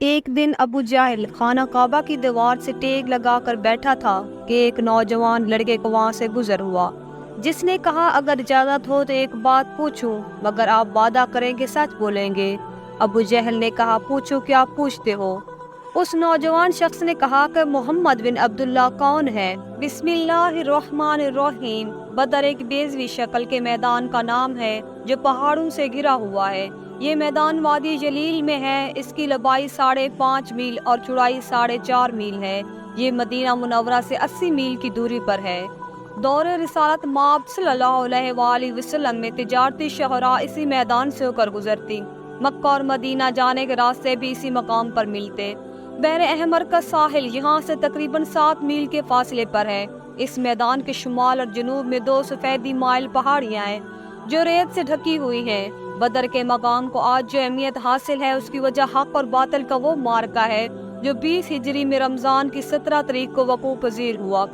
ایک دن ابو جہل خانہ کعبہ کی دیوار سے ٹیک لگا کر بیٹھا تھا کہ ایک نوجوان لڑکے کو وہاں سے گزر ہوا، جس نے کہا اگر اجازت ہو تو ایک بات پوچھوں، مگر آپ وعدہ کریں کہ سچ بولیں گے۔ ابو جہل نے کہا پوچھو کیا پوچھتے ہو؟ اس نوجوان شخص نے کہا کہ محمد بن عبداللہ کون ہے؟ بسم اللہ الرحمن الرحیم۔ بدر ایک بیضوی شکل کے میدان کا نام ہے جو پہاڑوں سے گھرا ہوا ہے۔ یہ میدان وادی جلیل میں ہے۔ اس کی لمبائی 5.5 میل اور چوڑائی 4.5 میل ہے۔ یہ مدینہ منورہ سے 80 میل کی دوری پر ہے۔ دور رسالت مآب صلی اللہ علیہ وآلہ وسلم میں تجارتی شہراء اسی میدان سے ہو کر گزرتی۔ مکہ اور مدینہ جانے کے راستے بھی اسی مقام پر ملتے۔ بحر احمر کا ساحل یہاں سے تقریباً 7 میل کے فاصلے پر ہے۔ اس میدان کے شمال اور جنوب میں 2 سفیدی مائل پہاڑیاں ہیں جو ریت سے ڈھکی ہوئی ہیں۔ بدر کے مقام کو آج جو اہمیت حاصل ہے اس کی وجہ حق اور باطل کا وہ معرکہ ہے جو 20 ہجری میں رمضان کی 17 تاریخ کو وقوع پذیر ہوا۔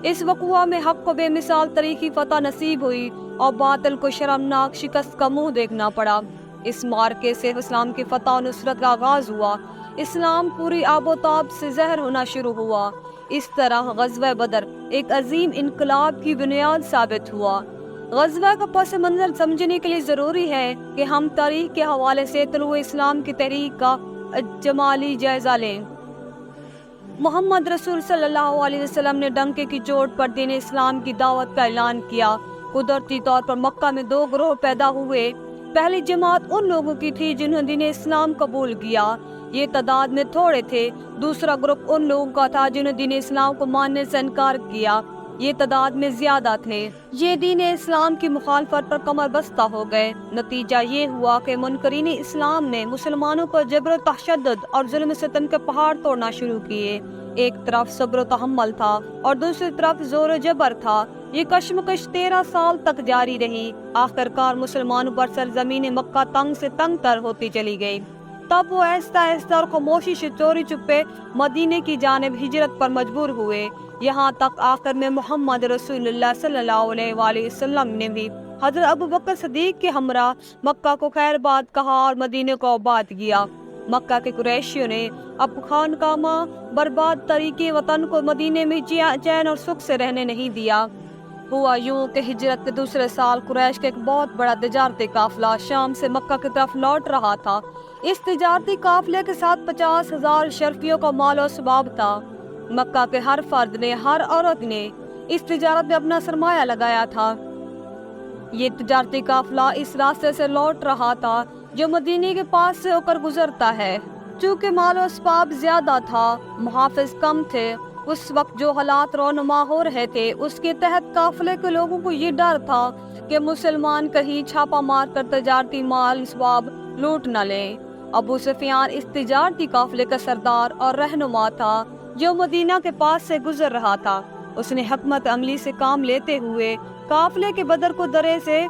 اس وقوع میں حق کو بے مثال تاریخی فتح نصیب ہوئی اور باطل کو شرمناک شکست کا منہ دیکھنا پڑا۔ اس معرکے سے اسلام کی فتح و نصرت کا آغاز ہوا۔ اسلام پوری آب و تاب سے ظاہر ہونا شروع ہوا۔ اس طرح غزوہ بدر ایک عظیم انقلاب کی بنیاد ثابت ہوا۔ غزوہ کا پس منظر سمجھنے کے لیے ضروری ہے کہ ہم تاریخ کے حوالے سے طلوع اسلام کی تحریک کا جمالی جائزہ لیں۔ محمد رسول صلی اللہ علیہ وسلم نے ڈنکے کی چوٹ پر دین اسلام کی دعوت کا اعلان کیا۔ قدرتی طور پر مکہ میں 2 گروہ پیدا ہوئے۔ پہلی جماعت ان لوگوں کی تھی جنہوں نے دین اسلام قبول کیا، یہ تعداد میں تھوڑے تھے۔ دوسرا گروہ ان لوگوں کا تھا جنہوں نے دین اسلام کو ماننے سے انکار کیا، یہ تعداد میں زیادہ تھے۔ یہ دین اسلام کی مخالفت پر کمر بستہ ہو گئے۔ نتیجہ یہ ہوا کہ منکرین اسلام نے مسلمانوں پر جبر و تشدد اور ظلم و ستم کے پہاڑ توڑنا شروع کیے۔ ایک طرف صبر و تحمل تھا اور دوسری طرف زور و جبر تھا۔ یہ کشمکش 13 سال تک جاری رہی۔ آخرکار مسلمانوں پر سرزمین مکہ تنگ سے تنگ تر ہوتی چلی گئی۔ تب وہ آہستہ آہستہ اور خاموشی سے چوری چپے مدینے کی جانب ہجرت پر مجبور ہوئے، یہاں تک آخر میں محمد رسول اللہ صلی اللہ علیہ وآلہ وسلم نے بھی حضرت ابوبکر صدیق کے ہمراہ مکہ کو خیر باد کہا اور مدینے کو آباد کیا۔ مکہ کے قریشیوں نے اب خانقاہ برباد طریقے وطن کو مدینے میں چین اور سکھ سے رہنے نہیں دیا۔ ہوا یوں کہ ہجرت کے دوسرے سال قریش کا ایک بہت بڑا تجارتی قافلہ شام سے مکہ کی طرف لوٹ رہا تھا۔ اس تجارتی قافلے کے ساتھ 50,000 شرفیوں کا مال و اسباب تھا۔ مکہ کے ہر فرد نے، ہر عورت نے اس تجارت میں اپنا سرمایہ لگایا تھا۔ یہ تجارتی قافلہ اس راستے سے لوٹ رہا تھا جو مدینے کے پاس سے ہو کر گزرتا ہے۔ چونکہ مال و اسباب زیادہ تھا، محافظ کم تھے، اس وقت جو حالات رونما ہو رہے تھے اس کے تحت قافلے کے لوگوں کو یہ ڈر تھا کہ مسلمان کہیں چھاپا مار کر تجارتی مال اسباب لوٹ نہ لیں۔ ابو سفیان اس تجارتی قافلے کا سردار اور رہنما تھا جو مدینہ کے پاس سے گزر رہا تھا۔ اس نے حکمت عملی سے کام لیتے ہوئے قافلے کے بدر کو درے سے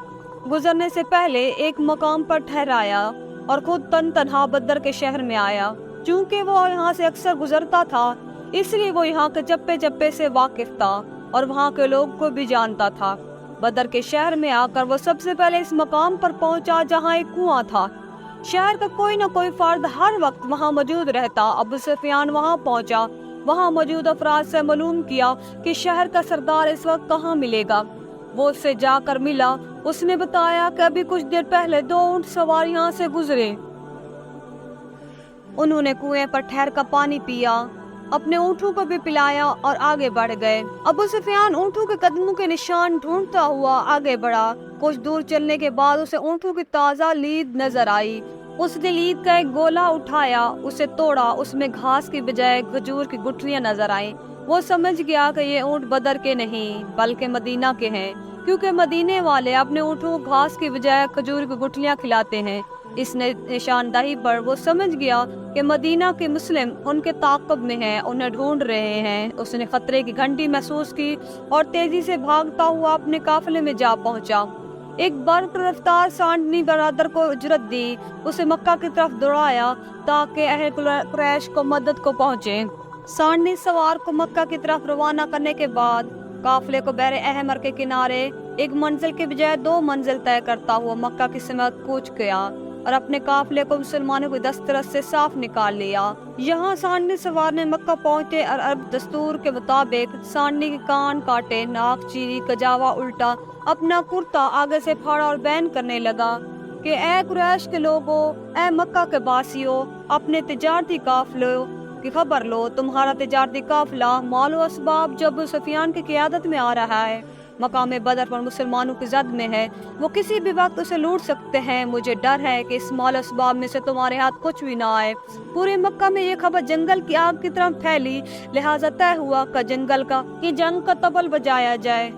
گزرنے سے پہلے ایک مقام پر ٹھہرایا اور خود تنہا بدر کے شہر میں آیا۔ چونکہ وہ یہاں سے اکثر گزرتا تھا اس لیے وہ یہاں کے چپے چپے سے واقف تھا اور وہاں کے لوگ کو بھی جانتا تھا۔ بدر کے شہر میں آ کر وہ سب سے پہلے اس مقام پر پہنچا جہاں ایک کنواں تھا۔ شہر کا کوئی نہ کوئی فرد ہر وقت وہاں موجود رہتا۔ ابو سفیان وہاں پہنچا، وہاں موجود افراد سے معلوم کیا کہ شہر کا سردار اس وقت کہاں ملے گا۔ وہ اس سے جا کر ملا۔ اس نے بتایا کہ ابھی کچھ دیر پہلے 2 اونٹ سوار یہاں سے گزرے۔ انہوں نے کنویں پر ٹھہر کر پانی پیا، اپنے اونٹوں کو بھی پلایا اور آگے بڑھ گئے۔ ابو سفیان اونٹوں کے قدموں کے نشان ڈھونڈتا ہوا آگے بڑھا۔ کچھ دور چلنے کے بعد اسے اونٹوں کی تازہ لید نظر آئی۔ اس نے لید کا ایک گولا اٹھایا، اسے توڑا، اس میں گھاس کی بجائے کھجور کی گٹھلیاں نظر آئیں۔ وہ سمجھ گیا کہ یہ اونٹ بدر کے نہیں بلکہ مدینہ کے ہیں، کیونکہ مدینے والے اپنے اونٹوں کو گھاس کی بجائے کھجور کی گٹھلیاں کھلاتے ہیں۔ اس نشاندہی پر وہ سمجھ گیا کہ مدینہ کے مسلم ان کے تعاقب میں ہیں، انہیں ڈھونڈ رہے ہیں۔ اس نے خطرے کی گھنٹی محسوس کی اور تیزی سے بھاگتا ہوا اپنے قافلے میں جا پہنچا۔ ایک برق رفتار سانڈنی برادر کو اجرت دی، اسے مکہ کی طرف دوڑایا تاکہ اہل قریش کو مدد کو پہنچے۔ سانڈنی سوار کو مکہ کی طرف روانہ کرنے کے بعد قافلے کو بحر احمر کے کنارے ایک منزل کے بجائے 2 منزل طے کرتا ہوا مکہ کی سمت کوچ گیا۔ اور اپنے قافلے کو مسلمانوں کی دسترس سے صاف نکال لیا۔ یہاں سانڈی سوار نے مکہ پہنچے اور عرب دستور کے مطابق سانڈی کے کان کاٹے، ناک چیری، کجاوا الٹا، اپنا کرتا آگے سے پھاڑا اور بیان کرنے لگا کہ اے قریش کے لوگوں، اے مکہ کے باسیوں، اپنے تجارتی قافلوں کی خبر لو۔ تمہارا تجارتی قافلہ مال و اسباب جو ابو سفیان کی قیادت میں آ رہا ہے، مقام بدر پر مسلمانوں کی زد میں ہے، وہ کسی بھی وقت اسے لوٹ سکتے ہیں۔ مجھے ڈر ہے کہ اس مال و اسباب میں سے تمہارے ہاتھ کچھ بھی نہ آئے۔ پورے مکہ میں یہ خبر جنگل کی آگ کی طرح پھیلی، لہٰذا طے ہوا کہ جنگل کی جنگ کا طبل بجایا جائے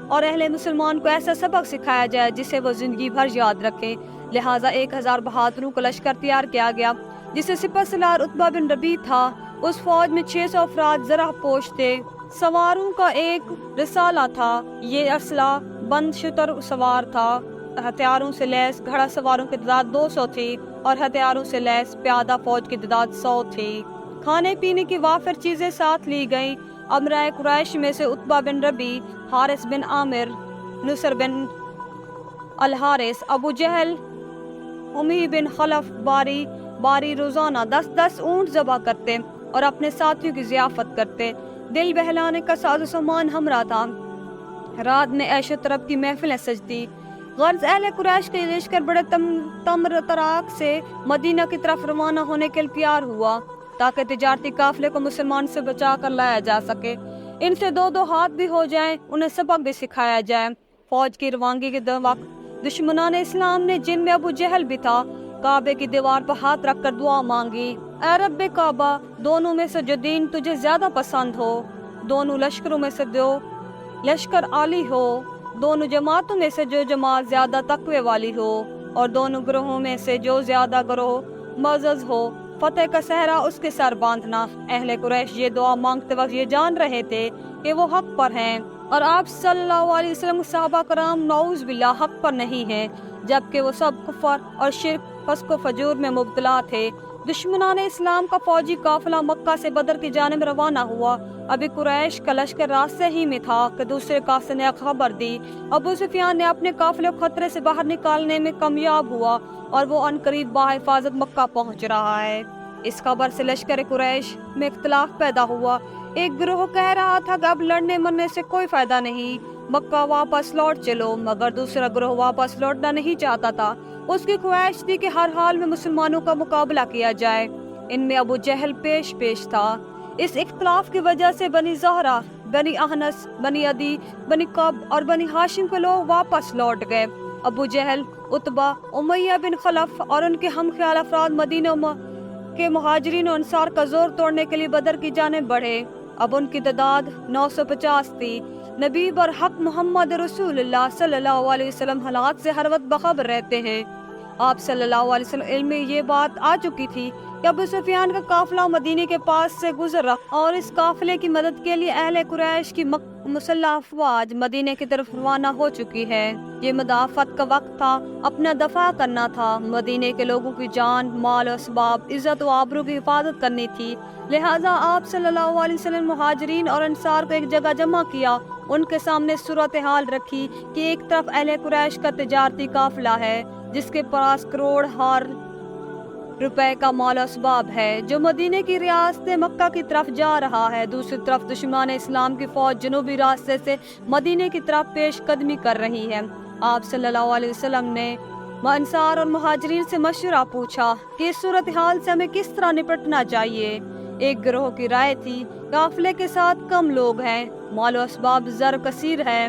اور اہل مسلمان کو ایسا سبق سکھایا جائے جسے وہ زندگی بھر یاد رکھے۔ لہٰذا 1000 بہادروں کا لشکر تیار کیا گیا جسے سپہ سالار عتبہ بن ربیع تھا۔ اس فوج میں 600 افراد زرہ پوش تھے۔ سواروں کا ایک رسالہ تھا، یہ اسلحہ بند شتر سوار تھا۔ ہتھیاروں سے لیس گھڑا سواروں کی تعداد 200 تھی اور ہتھیاروں سے لیس پیادہ فوج کی تعداد 100 تھی۔ کھانے پینے کی وافر چیزیں ساتھ لی گئیں۔ امراء قریش میں سے عتبہ بن ربیع، حارث بن عامر، نصر بن الحارث، ابو جہل، امی بن خلف باری روزانہ 10 اونٹ ذبح کرتے اور اپنے ساتھیوں کی ضیافت کرتے۔ دل بہلانے کا ساز و سامان ہمراہ تھا۔ رات میں عیش و طرب کی محفلیں سجتی۔ غرض اہل قریش کے لشکر بڑے تمر تراک سے مدینہ کی طرف روانہ ہونے کے لیے تیار ہوا تاکہ تجارتی قافلے کو مسلمان سے بچا کر لایا جا سکے۔ ان سے 2 ہاتھ بھی ہو جائیں، انہیں سبق بھی سکھایا جائے۔ فوج کی روانگی کے وقت دشمنان اسلام نے، جن میں ابو جہل بھی تھا، کعبے کی دیوار پر ہاتھ رکھ کر دعا مانگی، اے رب کعبہ، دونوں میں سے جو دین تجھے زیادہ پسند ہو، دونوں لشکروں میں سے جو لشکر عالی ہو، دونوں جماعتوں میں سے جو جماعت زیادہ تقوی والی ہو، اور دونوں گروہوں میں سے جو زیادہ گروہ معزز ہو، فتح کا صحرا اس کے سر باندھنا۔ اہل قریش یہ دعا مانگتے وقت یہ جان رہے تھے کہ وہ حق پر ہیں اور آپ صلی اللہ علیہ وسلم صحابہ کرام نعوذ باللہ حق پر نہیں ہیں، جبکہ وہ سب کفر اور شرک، فسق و فجور میں مبتلا تھے۔ دشمنان اسلام کا فوجی قافلہ مکہ سے بدر کی جانب روانہ ہوا۔ ابھی قریش کا لشکر راستے ہی میں تھا کہ دوسرے قافلے نے خبر دی۔ ابو سفیان نے اپنے قافلے کو خطرے سے باہر نکالنے میں کامیاب ہوا اور وہ عنقریب باحفاظت مکہ پہنچ رہا ہے۔ اس خبر سے لشکر قریش میں اختلاف پیدا ہوا۔ ایک گروہ کہہ رہا تھا کہ اب لڑنے مرنے سے کوئی فائدہ نہیں، مکہ واپس لوٹ چلو، مگر دوسرا گروہ واپس لوٹنا نہیں چاہتا تھا۔ اس کی خواہش تھی کہ ہر حال میں مسلمانوں کا مقابلہ کیا جائے۔ ان میں ابو جہل پیش تھا۔ اس اختلاف کی وجہ سے بنی زہرہ، بنی احنس، بنی عدی، بنی قب اور بنی ہاشم کے لوگ واپس لوٹ گئے۔ ابو جہل، عتبہ، امیہ بن خلف اور ان کے ہم خیال افراد مدینہ کے مہاجرین و انصار کا زور توڑنے کے لیے بدر کی جانب بڑھے۔ اب ان کی تعداد 950 تھی۔ نبی برحق محمد رسول اللہ صلی اللہ علیہ وسلم حالات سے ہر وقت باخبر رہتے ہیں۔ آپ صلی اللہ علیہ وسلم علم میں یہ بات آ چکی تھی کہ ابو سفیان کا قافلہ مدینے کے پاس سے گزر رہا اور اس قافلے کی مدد کے لیے اہل قریش کی مسلح افواج مدینے کی طرف روانہ ہو چکی ہے۔ یہ مدافعت کا وقت تھا، اپنا دفاع کرنا تھا، مدینے کے لوگوں کی جان، مال و اسباب، عزت و آبرو کی حفاظت کرنی تھی۔ لہٰذا آپ صلی اللہ علیہ وسلم مہاجرین اور انصار کو ایک جگہ جمع کیا، ان کے سامنے صورتحال رکھی کہ ایک طرف اہل قریش کا تجارتی قافلہ ہے جس کے پاس کروڑ ہار روپے کا مال و اسباب ہے، جو مدینے کی ریاست مکہ کی طرف جا رہا ہے۔ دوسری طرف دشمنان اسلام کی فوج جنوبی راستے سے مدینے کی طرف پیش قدمی کر رہی ہے۔ آپ صلی اللہ علیہ وسلم نے انصار اور مہاجرین سے مشورہ پوچھا کہ اس صورتحال سے ہمیں کس طرح نپٹنا چاہیے۔ ایک گروہ کی رائے تھی قافلے کے ساتھ کم لوگ ہیں، مال و اسباب زر کثیر ہے،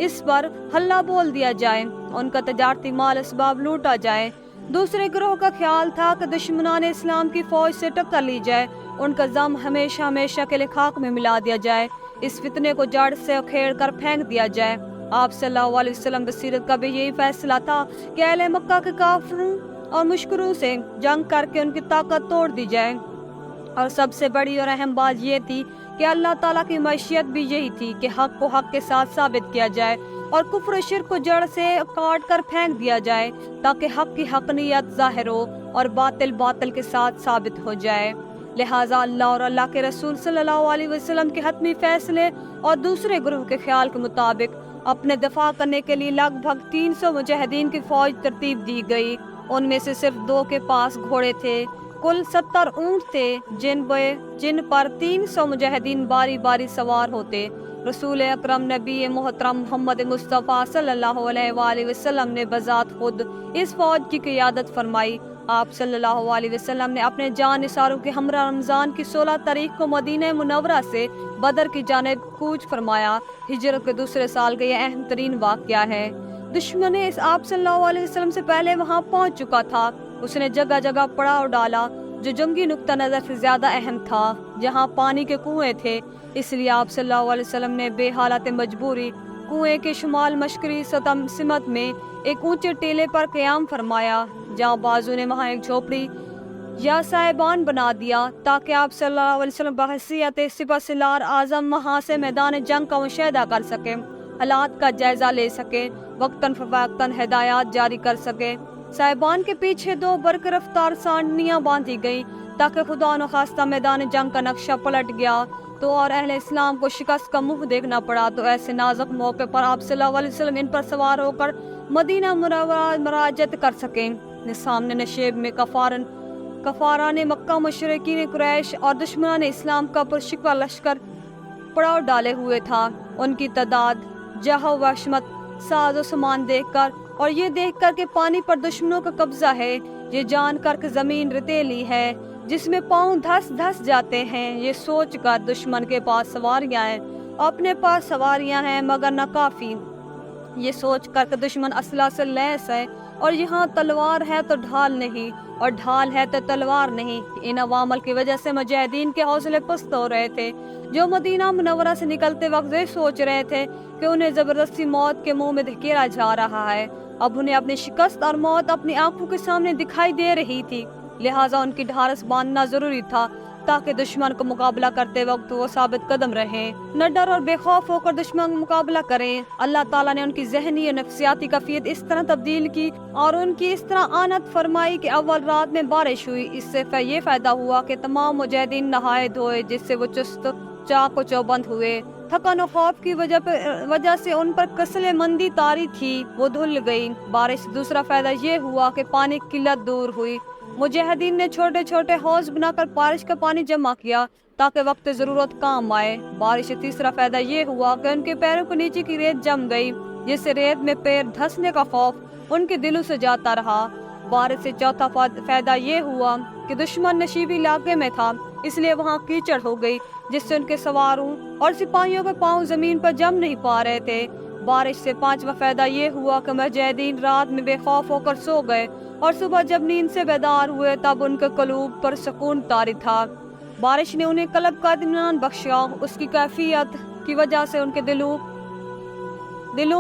اس پر ہلہ بول دیا جائے، ان کا تجارتی مال اسباب لوٹا جائے۔ دوسرے گروہ کا خیال تھا کہ دشمنان اسلام کی فوج سے ٹکر لی جائے، ان کا ضم ہمیشہ کے لیے خاک میں ملا دیا جائے، اس فتنے کو جڑ سے اکھیڑ کر پھینک دیا جائے۔ آپ صلی اللہ علیہ وسلم بصیرت کا بھی یہی فیصلہ تھا کہ اہل مکہ کے کافروں اور مشکروں سے جنگ کر کے ان کی طاقت توڑ دی جائے، اور سب سے بڑی اور اہم بات یہ تھی کہ اللہ تعالیٰ کی معیشت بھی یہی تھی کہ حق کو حق کے ساتھ ثابت کیا جائے اور کفر و شرک کو جڑ سے کاٹ کر پھینک دیا جائے، تاکہ حق کی حقانیت ظاہر ہو اور باطل باطل کے ساتھ ثابت ہو جائے۔ لہٰذا اللہ اور اللہ کے رسول صلی اللہ علیہ وسلم کے حتمی فیصلے اور دوسرے گروہ کے خیال کے مطابق اپنے دفاع کرنے کے لیے لگ بھگ 300 مجاہدین کی فوج ترتیب دی گئی۔ ان میں سے صرف 2 کے پاس گھوڑے تھے۔ کل 70 اونٹ تھے جن پر 300 مجاہدین باری باری سوار ہوتے۔ رسول اکرم نبی محترم محمد مصطفیٰ صلی اللہ علیہ وآلہ وسلم نے بذات خود اس فوج کی قیادت فرمائی۔ آپ صلی اللہ علیہ وسلم نے اپنے جان نثاروں کے ہمراہ رمضان کی 16 تاریخ کو مدینہ منورہ سے بدر کی جانب کوچ فرمایا۔ ہجرت کے دوسرے سال کا یہ اہم ترین واقعہ ہے۔ دشمن اس آپ صلی اللہ علیہ وسلم سے پہلے وہاں پہنچ چکا تھا۔ اس نے جگہ جگہ پڑاؤ ڈالا جو جنگی نقطہ نظر سے زیادہ اہم تھا، جہاں پانی کے کنویں تھے۔ اس لیے آپ صلی اللہ علیہ وسلم نے بے حالت مجبوری کنویں کے شمال مشرقی سمت میں ایک اونچے ٹیلے پر قیام فرمایا، جہاں بازو نے وہاں ایک جھوپڑی یا سائبان بنا دیا تاکہ آپ صلی اللہ علیہ وسلم بحیثیت سپہ سالار اعظم وہاں سے میدان جنگ کا مشاہدہ کر سکے، حالات کا جائزہ لے سکے، وقتاً فوقتاً ہدایات جاری کر سکے۔ سائبان کے پیچھے 2 برق رفتار سانڈیاں باندھی گئیں تاکہ خدا نخواستہ میدان جنگ کا نقشہ پلٹ گیا تو اور اہل اسلام کو شکست کا منہ دیکھنا پڑا تو ایسے نازک موقع پر آپ صلی اللہ علیہ وسلم ان پر سوار ہو کر مدینہ منورہ مراجعت کر سکیں۔ سامنے نشیب میں کفاران مکہ، مشرکین قریش اور دشمنان اسلام کا پرشکوہ لشکر پڑاؤ ڈالے ہوئے تھا۔ ان کی تعداد، جاہ و وحشت، ساز و سامان دیکھ کر اور یہ دیکھ کر کہ پانی پر دشمنوں کا قبضہ ہے، یہ جان کر کہ زمین ریتیلی ہے جس میں پاؤں دھس جاتے ہیں، یہ سوچ کر دشمن کے پاس سواریاں ہیں، اپنے پاس سواریاں ہیں مگر نہ کافی، یہ سوچ کر کہ دشمن اسلحہ سے لیس ہے اور یہاں تلوار ہے تو ڈھال نہیں اور ڈھال ہے تو تلوار نہیں۔ ان عوامل کی وجہ سے مجاہدین کے حوصلے پست ہو رہے تھے، جو مدینہ منورہ سے نکلتے وقت یہ سوچ رہے تھے کہ انہیں زبردستی موت کے منہ میں دھکیلا جا رہا ہے۔ اب انہیں اپنی شکست اور موت اپنی آنکھوں کے سامنے دکھائی دے رہی تھی، لہٰذا ان کی ڈھارس باندھنا ضروری تھا تاکہ دشمن کو مقابلہ کرتے وقت وہ ثابت قدم رہیں، نہ ڈر اور بے خوف ہو کر دشمن کا مقابلہ کریں۔ اللہ تعالیٰ نے ان کی ذہنی اور نفسیاتی کیفیت اس طرح تبدیل کی اور ان کی اس طرح آنت فرمائی کہ اول رات میں بارش ہوئی۔ اس سے یہ فائدہ ہوا کہ تمام مجاہدین نہائے دھوئے، جس سے وہ چست چاق و چوبند ہوئے۔ تھکن و خوف کی وجہ سے ان پر کسل مندی طاری تھی، وہ دھل گئی۔ بارش سے دوسرا فائدہ یہ ہوا کہ پانی کی قلت دور ہوئی۔ مجاہدین نے چھوٹے چھوٹے حوض بنا کر بارش کا پانی جمع کیا تاکہ وقت ضرورت کام آئے۔ بارش سے تیسرا فائدہ یہ ہوا کہ ان کے پیروں کے نیچے کی ریت جم گئی، جس سے ریت میں پیر دھسنے کا خوف ان کے دلوں سے جاتا رہا۔ بارش سے چوتھا فائدہ یہ ہوا کہ دشمن نشیبی علاقے میں تھا، اس لیے وہاں کیچڑ ہو گئی، جس سے ان کے سواروں اور سپاہیوں کے پاؤں زمین پر جم نہیں پا رہے تھے۔ بارش سے پانچواں فائدہ یہ ہوا کہ مجاہدین رات میں بے خوف ہو کر سو گئے اور صبح جب نیند سے بیدار ہوئے تب ان کے قلوب پر سکون طاری تھا۔ بارش نے انہیں قلب کا اطمینان بخشا، اس کی کیفیت کی وجہ سے ان کے دلوں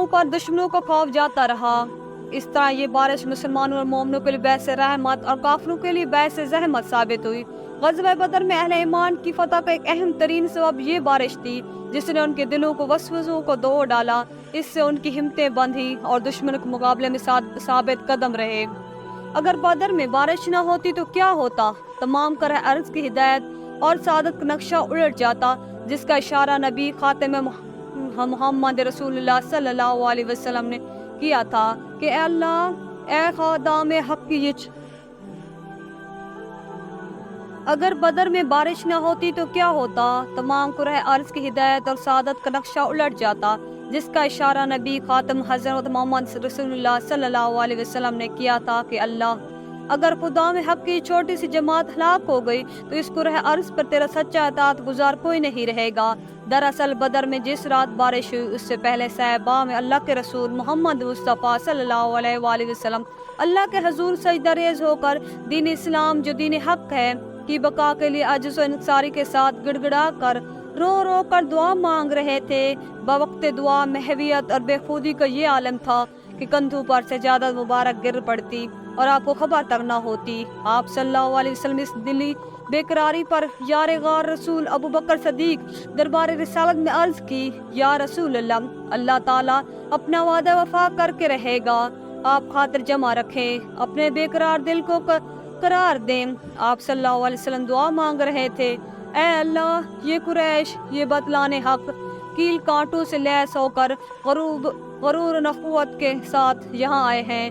پر دشمنوں کا خوف جاتا رہا۔ اس طرح یہ بارش مسلمانوں اور مومنوں کے لیے باعث رحمت اور کافروں کے لیے باعث زحمت ثابت ہوئی۔ غزوہ بدر میں اہل ایمان کی فتح کا ایک اہم ترین سبب یہ بارش تھی، جس نے ان کے دلوں کو وسوسوں کو دو ڈالا، اس سے ان کی ہمتیں بندھی اور دشمن کے مقابلے میں ثابت قدم رہے۔ اگر بدر میں بارش نہ ہوتی تو کیا ہوتا؟ تمام کرہ ارض کی ہدایت اور سعادت کا نقشہ الٹ جاتا، جس کا اشارہ نبی خاتم محمد رسول اللہ صلی اللہ علیہ وسلم نے کیا تھا کہ اے اللہ، اے خادم حق کی اگر بدر میں بارش نہ ہوتی تو کیا ہوتا؟ تمام کرہ ارض کی ہدایت اور سعادت کا نقشہ الٹ جاتا، جس کا اشارہ نبی خاتم حضرت محمد رسول اللہ صلی اللہ علیہ وسلم نے کیا تھا کہ اللہ، اگر خدا میں حق کی چھوٹی سی جماعت ہلاک ہو گئی تو اس کرہ ارض پر تیرا سچا اطاعت گزار کوئی نہیں رہے گا۔ دراصل بدر میں جس رات بارش ہوئی اس سے پہلے صحابہ میں اللہ کے رسول محمد مصطفیٰ صلی اللہ علیہ وآلہ وسلم اللہ کے حضور سجدہ ریز ہو کر دین اسلام جو دین حق ہے کی بقا کے لیے عجز و انکساری کے ساتھ گڑ گڑا کر رو رو کر دعا مانگ رہے تھے۔ بوقت دعا محویت اور بے خودی کا یہ عالم تھا کہ کندھوں پر سجادہ مبارک گر پڑتی اور آپ کو خبر تک نہ ہوتی۔ آپ صلی اللہ علیہ وسلم اس دلی بے قراری پر یار غار رسول ابو بکر صدیق دربار رسالت میں عرض کی، یا رسول اللہ، اللہ تعالیٰ اپنا وعدہ وفا کر کے رہے گا، آپ خاطر جمع رکھیں، اپنے بے قرار دل کو قرار دیں۔ آپ صلی اللہ علیہ وسلم دعا مانگ رہے تھے، اے اللہ، یہ قریش، یہ بطلان حق کیل کانٹوں سے لیس ہو کر غرور نخوت کے ساتھ یہاں آئے ہیں،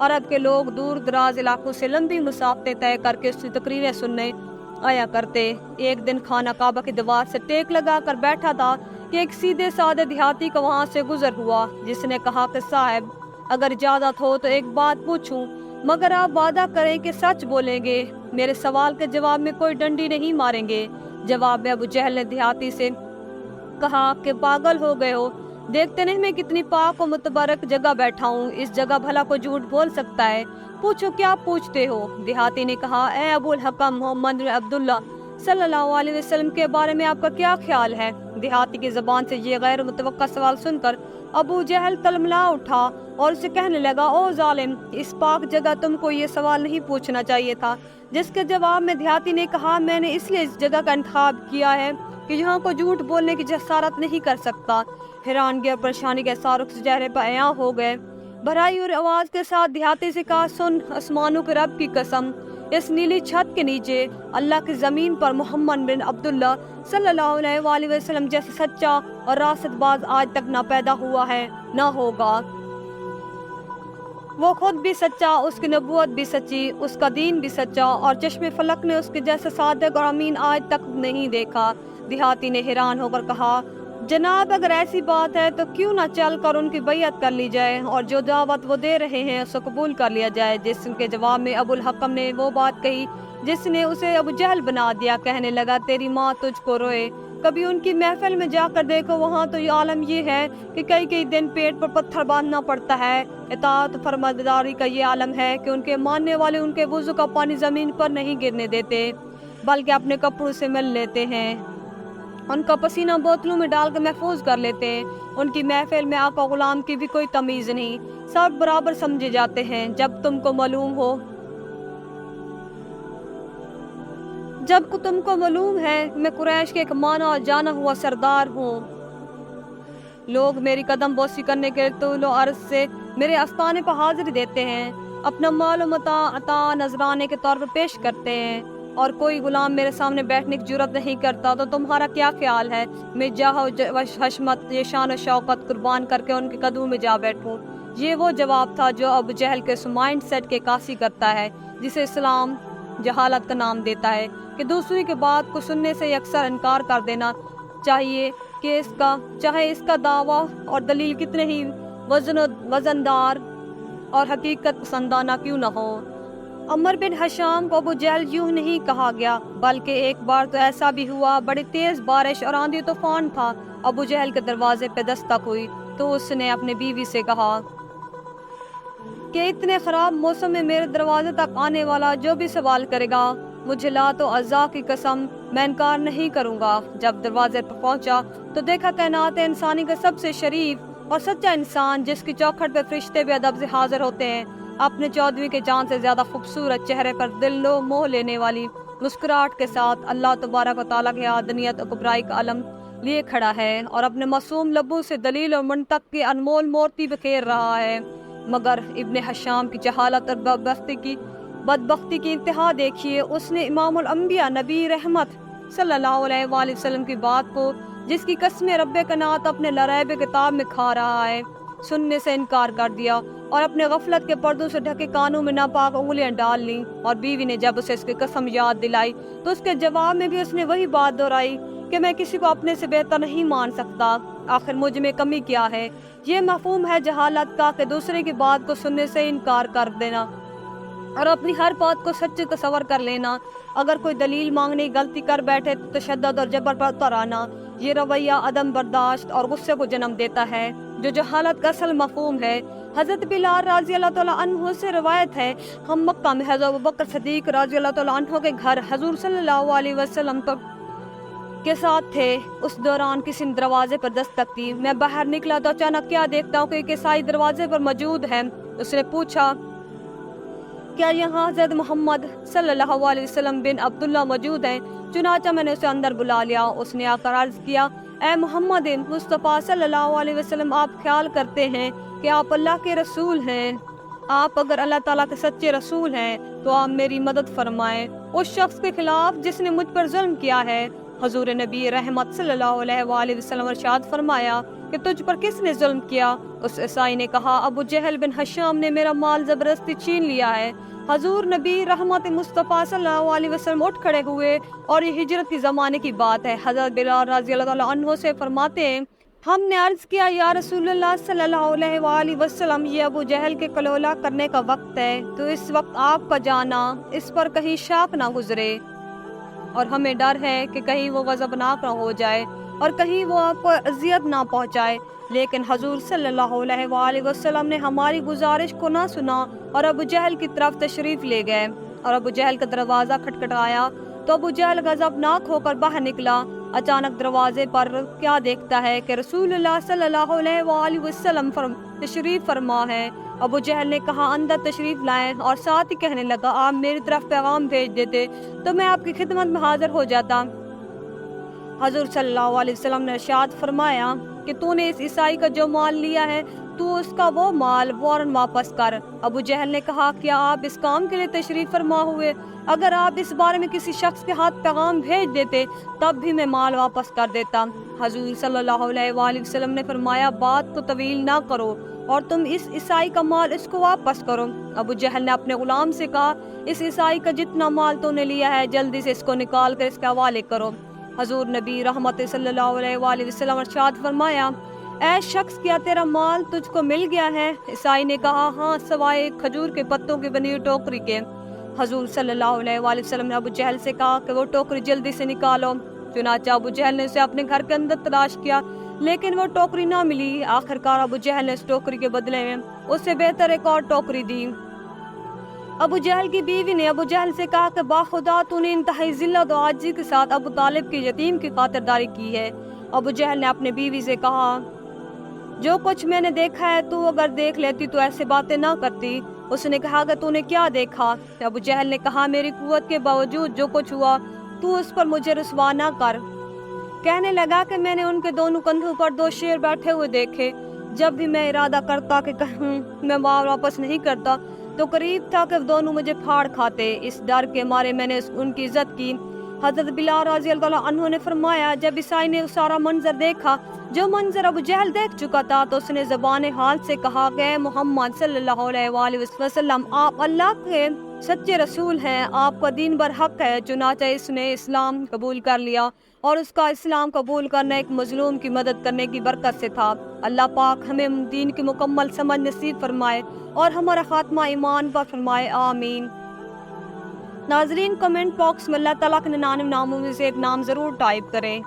عرب کے لوگ دور دراز علاقوں سے لمبی مسافتیں طے کر کے اس کی تقریریں سننے آیا کرتے۔ ایک دن خانہ کعبہ کی دیوار سے ٹیک لگا کر بیٹھا تھا کہ ایک سیدھے سادے دیہاتی کا وہاں سے گزر ہوا، جس نے کہا کہ صاحب اگر اجازت ہو تو ایک بات پوچھوں، مگر آپ وعدہ کریں کہ سچ بولیں گے، میرے سوال کے جواب میں کوئی ڈنڈی نہیں ماریں گے۔ جواب میں ابو جہل نے دیہاتی سے کہا کہ پاگل ہو گئے ہو، دیکھتے نہیں میں کتنی پاک و متبرک جگہ بیٹھا ہوں، اس جگہ بھلا کوئی جھوٹ بول سکتا ہے؟ پوچھو کیا پوچھتے ہو؟ دیہاتی نے کہا اے ابو الحکم محمد بن عبداللہ صلی اللہ علیہ وسلم کے بارے میں آپ کا کیا خیال ہے؟ دیہاتی کی زبان سے یہ غیر متوقع سوال سن کر ابو جہل تلملا اٹھا اور اسے کہنے لگا او ظالم، اس پاک جگہ تم کو یہ سوال نہیں پوچھنا چاہیے تھا۔ جس کے جواب میں دیہاتی نے کہا میں نے اس لیے اس جگہ کا انتخاب کیا ہے کہ یہاں کو جھوٹ بولنے کی جسارت نہیں کر سکتا۔ حیرانگی اور پریشانی کے اثار اس چہرے پر عیاں ہو گئے۔ بھرائی اور آواز کے ساتھ دیہاتی سے کہا سن، آسمانوں کے رب کی قسم، اس نیلی چھت کے نیچے اللہ کی زمین پر محمد بن عبداللہ صلی اللہ علیہ وآلہ وسلم جیسے سچا اور راست باز آج تک نہ پیدا ہوا ہے نہ ہوگا۔ وہ خود بھی سچا، اس کی نبوت بھی سچی، اس کا دین بھی سچا، اور چشم فلک نے اس کے جیسے صادق اور امین آج تک نہیں دیکھا۔ دیہاتی نے حیران ہو کر کہا جناب اگر ایسی بات ہے تو کیوں نہ چل کر ان کی بیعت کر لی جائے اور جو دعوت وہ دے رہے ہیں اسے قبول کر لیا جائے۔ جس کے جواب میں ابو الحکم نے وہ بات کہی جس نے اسے ابو جہل بنا دیا۔ کہنے لگا تیری ماں تجھ کو روئے، کبھی ان کی محفل میں جا کر دیکھو، وہاں تو یہ عالم یہ ہے کہ کئی دن پیٹ پر پتھر باندھنا پڑتا ہے۔ اطاعت فرمانبرداری کا یہ عالم ہے کہ ان کے ماننے والے ان کے وضو کا پانی زمین پر نہیں گرنے دیتے بلکہ اپنے کپڑوں سے مل لیتے ہیں، ان کا پسینہ بوتلوں میں ڈال کر محفوظ کر لیتے ہیں۔ ان کی محفل میں آقا غلام کی بھی کوئی تمیز نہیں، سب برابر سمجھے جاتے ہیں۔ جب تم کو معلوم ہے میں قریش کے ایک مانا اور جانا ہوا سردار ہوں، لوگ میری قدم بوسی کرنے کے طول و عرض سے میرے آستانے پر حاضری دیتے ہیں، اپنا مال و متاع عطا نذرانے کے طور پر پیش کرتے ہیں، اور کوئی غلام میرے سامنے بیٹھنے کی جرت نہیں کرتا، تو تمہارا کیا خیال ہے میں جاہ و حشمت، یہ شان و شوکت قربان کر کے ان کے قدموں میں جا بیٹھوں؟ یہ وہ جواب تھا جو ابو جہل کے اس مائنڈ سیٹ کے عکاسی کرتا ہے جسے اسلام جہالت کا نام دیتا ہے، کہ دوسری کی بات کو سننے سے اکثر انکار کر دینا چاہیے کہ چاہے اس کا دعویٰ اور دلیل کتنے ہی وزندار اور حقیقت پسندانہ کیوں نہ ہو۔ عمر بن حشام کو ابو جہل یوں نہیں کہا گیا، بلکہ ایک بار تو ایسا بھی ہوا، بڑی تیز بارش اور آندھی طوفان تھا، ابو جہل کے دروازے پہ دستک ہوئی تو اس نے اپنی بیوی سے کہا کہ اتنے خراب موسم میں میرے دروازے تک آنے والا جو بھی سوال کرے گا، مجھے لات و عزا کی قسم میں انکار نہیں کروں گا۔ جب دروازے پر پہنچا تو دیکھا کائنات انسانی کا سب سے شریف اور سچا انسان، جس کی چوکھٹ پہ فرشتے بھی ادب سے حاضر ہوتے ہیں، اپنے چودھویں کے جان سے زیادہ خوبصورت چہرے پر دل و موہ لینے والی مسکراہٹ کے ساتھ اللہ تبارک و تعالیٰ کی عدنیت و کبرائی کا علم لیے کھڑا ہے اور اپنے معصوم لبوں سے دلیل اور منطق کی انمول مورتی بکھیر رہا ہے۔ مگر ابن حشام کی جہالت اور بدبختی کی انتہا دیکھیے، اس نے امام الانبیاء نبی رحمت صلی اللہ علیہ وآلہ وسلم کی بات کو، جس کی قسم رب کائنات اپنے لرائب کتاب میں کھا رہا ہے، سننے سے انکار کر دیا اور اپنے غفلت کے پردوں سے ڈھکے کانوں میں ناپاک انگلیاں ڈال لیں۔ اور بیوی نے جب اسے اس کی قسم یاد دلائی تو اس کے جواب میں بھی اس نے وہی بات دہرائی کہ میں کسی کو اپنے سے بہتر نہیں مان سکتا، آخر مجھ میں کمی کیا ہے؟ یہ مفہوم ہے جہالت کا کہ دوسرے کی بات کو سننے سے انکار کر دینا اور اپنی ہر بات کو سچے تصور کر لینا، اگر کوئی دلیل مانگنے کی غلطی کر بیٹھے تو تشدد اور جبر پر اتر آنا۔ یہ رویہ عدم برداشت اور غصے کو جنم دیتا ہے جو جہالت کا اصل مفہوم ہے۔ حضرت بلال رضی اللہ تعالیٰ عنہ سے روایت ہے، ہم مکہ میں حضرت ابوبکر صدیق رضی اللہ تعالیٰ عنہ کے گھر حضور صلی اللہ علیہ وسلم کے ساتھ تھے، اس دوران کسی نے دروازے پر دستک دی، میں باہر نکلا تو اچانک کیا دیکھتا ہوں کہ ایک عیسائی دروازے پر موجود ہے۔ اس نے پوچھا کیا یہاں حضرت محمد صلی اللہ علیہ وسلم بن عبداللہ موجود ہیں؟ چنانچہ میں نے اسے اندر بلا لیا۔ اس نے آ کر عرض کیا اے محمد مصطفیٰ صلی اللہ علیہ وسلم، آپ خیال کرتے ہیں کہ آپ اللہ کے رسول ہیں؟ آپ اگر اللہ تعالیٰ کے سچے رسول ہیں تو آپ میری مدد فرمائیں۔ اس شخص کے خلاف جس نے مجھ پر ظلم کیا ہے حضور نبی رحمت صلی اللہ علیہ وآلہ وسلم ارشاد فرمایا کہ تجھ پر کس نے ظلم کیا؟ اس عیسائی نے کہا ابو جہل بن حشام نے میرا مال زبردستی چھین لیا ہے۔ حضور نبی رحمت مصطفیٰ صلی اللہ علیہ وسلم اٹھ کھڑے ہوئے اور یہ ہجرت کے زمانے کی بات ہے۔ حضرت بلال رضی اللہ عنہ سے فرماتے ہیں ہم نے عرض کیا یا رسول اللہ صلی اللہ علیہ وآلہ وسلم یہ ابو جہل کے کلولہ کرنے کا وقت ہے، تو اس وقت آپ کا جانا اس پر کہیں شاک نہ گزرے اور ہمیں ڈر ہے کہ کہیں وہ غضبناک نہ ہو جائے اور کہیں وہ آپ کو اذیت نہ پہنچائے۔ لیکن حضور صلی اللہ علیہ وآلہ وسلم نے ہماری گزارش کو نہ سنا اور ابو جہل کی طرف تشریف لے گئے اور ابو جہل کا دروازہ کھٹکھٹایا تو ابو جہل غضبناک ہو کر باہر نکلا۔ اچانک دروازے پر کیا دیکھتا ہے کہ رسول اللہ صلی اللہ علیہ وآلہ وسلم تشریف فرما ہے۔ ابو جہل نے کہا اندر تشریف لائیں اور ساتھ ہی کہنے لگا آپ میری طرف پیغام بھیج دیتے تو میں آپ کی خدمت میں حاضر ہو جاتا۔ حضور صلی اللہ علیہ وسلم نے ارشاد فرمایا کہ تو نے اس عیسائی کا جو مال لیا ہے تو اس کا وہ مال فوراً واپس کر۔ ابو جہل نے کہا کیا آپ اس کام کے لیے تشریف فرما ہوئے؟ اگر آپ اس بارے میں کسی شخص کے ہاتھ پیغام بھیج دیتے تب بھی میں مال واپس کر دیتا۔ حضور صلی اللہ علیہ وآلہ وسلم نے فرمایا بات کو طویل نہ کرو اور تم اس عیسائی کا مال اس کو واپس کرو۔ ابو جہل نے اپنے غلام سے کہا اس عیسائی کا جتنا مال تو نے لیا ہے جلدی سے اس کو نکال کر اس کے حوالے کرو۔ حضور نبی رحمت صلی اللہ علیہ وآلہ وسلم ارشاد فرمایا اے شخص کیا تیرا مال تجھ کو مل گیا ہے؟ عیسائی نے کہا ہاں سوائے کھجور کے پتوں کی بنی ہوئی ٹوکری کے۔ حضور صلی اللہ علیہ وآلہ وسلم نے ابو جہل سے کہا کہ وہ ٹوکری جلدی سے نکالو۔ چنانچہ ابو جہل نے اسے اپنے گھر کے اندر تلاش کیا لیکن وہ ٹوکری نہ ملی۔ آخرکار ابو جہل نے اس ٹوکری کے بدلے میں اس سے بہتر ایک اور ٹوکری دی۔ ابو جہل کی بیوی نے ابو جہل سے کہا کہ باخدا تو نے انتہائی ذلت و عاجزی کے ساتھ ابو طالب کے یتیم کی خاطرداری کی ہے۔ ابو جہل نے اپنے بیوی سے کہا جو کچھ میں نے دیکھا ہے تو اگر دیکھ لیتی تو ایسے باتیں نہ کرتی۔ اس نے کہا کہ تو نے کیا دیکھا؟ ابو جہل نے کہا میری قوت کے باوجود جو کچھ ہوا تو اس پر مجھے رسوا نہ کر۔ کہنے لگا کہ میں نے ان کے دونوں کندھوں پر دو شیر بیٹھے ہوئے دیکھے، جب بھی میں ارادہ کرتا کہ کہوں میں مال واپس نہیں کرتا تو قریب تھا کہ دونوں مجھے پھاڑ کھاتے۔ اس ڈر کے مارے میں نے ان کی عزت کی۔ حضرت بلال رضی اللہ عنہ نے فرمایا جب عیسائی نے سارا منظر دیکھا جو منظر ابو جہل دیکھ چکا تھا تو اس نے زبان حال سے کہا کہ اے محمد صلی اللہ علیہ وآلہ وسلم آپ اللہ کے سچے رسول ہیں، آپ کا دین برحق ہے۔ چنانچہ اس نے اسلام قبول کر لیا اور اس کا اسلام قبول کرنا ایک مظلوم کی مدد کرنے کی برکت سے تھا۔ اللہ پاک ہمیں دین کی مکمل سمجھ نصیب فرمائے اور ہمارا خاتمہ ایمان پر فرمائے، آمین۔ ناظرین کمنٹ باکس میں اللہ تعالیٰ کے 99 ناموں میں سے ایک نام ضرور ٹائپ کریں۔